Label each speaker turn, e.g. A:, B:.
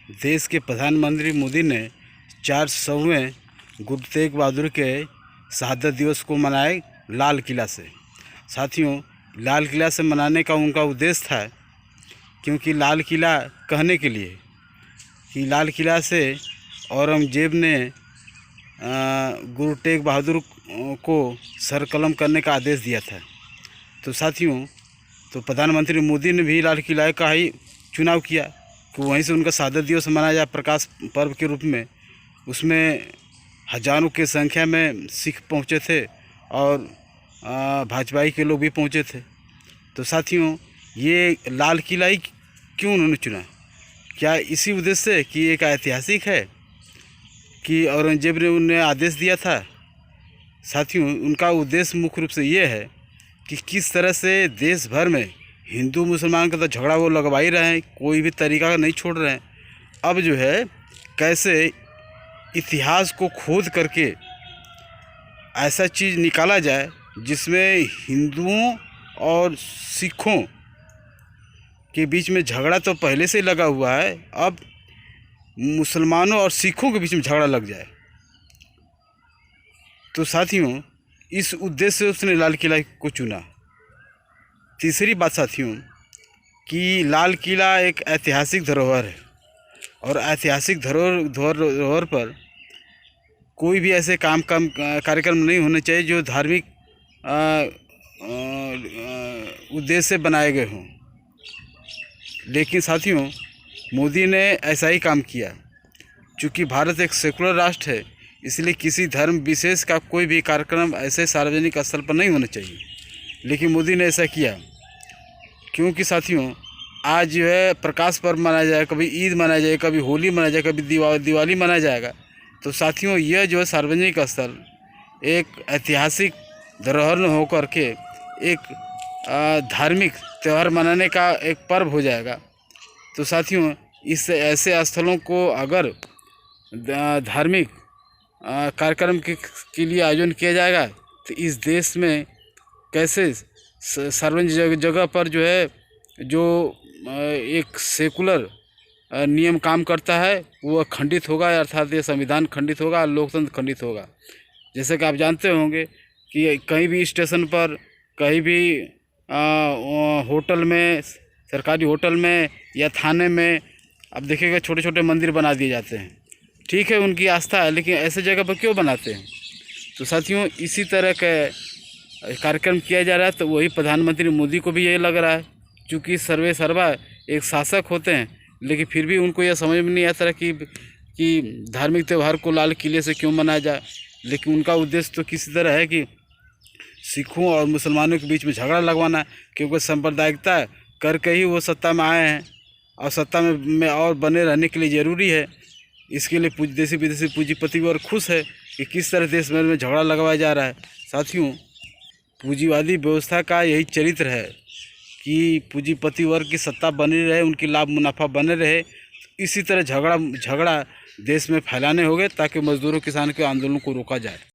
A: देश के प्रधानमंत्री मोदी ने 400वें गुरु तेग बहादुर के शहादत दिवस को मनाए लाल किला से। साथियों, लाल किला से मनाने का उनका उद्देश्य था, क्योंकि लाल किला कहने के लिए कि लाल किला से औरंगजेब ने गुरु तेग बहादुर को सर कलम करने का आदेश दिया था। तो साथियों, तो प्रधानमंत्री मोदी ने भी लाल किला का ही चुनाव किया कि वहीं से उनका शहादत दिवस मनाया जाए प्रकाश पर्व के रूप में। उसमें हजारों की संख्या में सिख पहुंचे थे और भाजपाई के लोग भी पहुंचे थे। तो साथियों, ये लाल किला ही क्यों उन्होंने चुना? क्या इसी उद्देश्य से कि एक ऐतिहासिक है कि औरंगजेब ने उन्हें आदेश दिया था? साथियों, उनका उद्देश्य मुख्य रूप से ये है कि किस तरह से देश भर में हिंदू मुसलमान का तो झगड़ा वो लगवा ही रहे हैं, कोई भी तरीका नहीं छोड़ रहे हैं। अब जो है कैसे इतिहास को खोद करके ऐसा चीज़ निकाला जाए जिसमें हिंदुओं और सिखों के बीच में झगड़ा तो पहले से लगा हुआ है, अब मुसलमानों और सिखों के बीच में झगड़ा लग जाए। तो साथियों, इस उद्देश्य से उसने लाल किला को चुना। तीसरी बात साथियों, कि लाल किला एक ऐतिहासिक धरोहर है और ऐतिहासिक धरोहर पर कोई भी ऐसे कार्यक्रम नहीं होने चाहिए जो धार्मिक उद्देश्य से बनाए गए हों। लेकिन साथियों, मोदी ने ऐसा ही काम किया। चूँकि भारत एक सेकुलर राष्ट्र है, इसलिए किसी धर्म विशेष का कोई भी कार्यक्रम ऐसे सार्वजनिक स्थल पर नहीं होना चाहिए। लेकिन मोदी ने ऐसा किया क्योंकि साथियों, आज जो है प्रकाश पर्व मनाया जाएगा, कभी ईद मनाया जाएगा, कभी होली मनाया जाएगा, कभी दिवाली मनाया जाएगा। तो साथियों, यह जो है सार्वजनिक स्थल एक ऐतिहासिक धरोहर होकर के एक धार्मिक त्यौहार मनाने का एक पर्व हो जाएगा। तो साथियों, इस ऐसे स्थलों को अगर धार्मिक कार्यक्रम के लिए आयोजन किया जाएगा तो इस देश में कैसे सार्वजनिक जगह पर जो है जो एक सेकुलर नियम काम करता है वो खंडित होगा, अर्थात ये संविधान खंडित होगा, लोकतंत्र खंडित होगा। जैसे कि आप जानते होंगे कि कहीं भी स्टेशन पर, कहीं भी होटल में, सरकारी होटल में या थाने में आप देखिएगा छोटे छोटे मंदिर बना दिए जाते हैं। ठीक है, उनकी आस्था है, लेकिन ऐसे जगह पर क्यों बनाते हैं? तो साथियों, इसी तरह का कार्यक्रम किया जा रहा है। तो वही प्रधानमंत्री मोदी को भी यही लग रहा है, क्योंकि सर्वे सर्वा एक शासक होते हैं, लेकिन फिर भी उनको यह समझ में नहीं आता कि धार्मिक त्यौहार को लाल किले से क्यों मनाया जाए। लेकिन उनका उद्देश्य तो किसी तरह है कि सिखों और मुसलमानों के बीच में झगड़ा लगवाना, क्योंकि सांप्रदायिकता करके ही वो सत्ता में आए हैं और सत्ता में और बने रहने के लिए ज़रूरी है। इसके लिए देशी विदेशी पूंजीपति और खुश है कि किस तरह देश भर में झगड़ा लगवाया जा रहा है। साथियों, पूंजीवादी व्यवस्था का यही चरित्र है कि पूंजीपति वर्ग की सत्ता बनी रहे, उनकी लाभ मुनाफा बने रहे। इसी तरह झगड़ा देश में फैलाने होंगे ताकि मजदूरों किसान के आंदोलन को रोका जाए।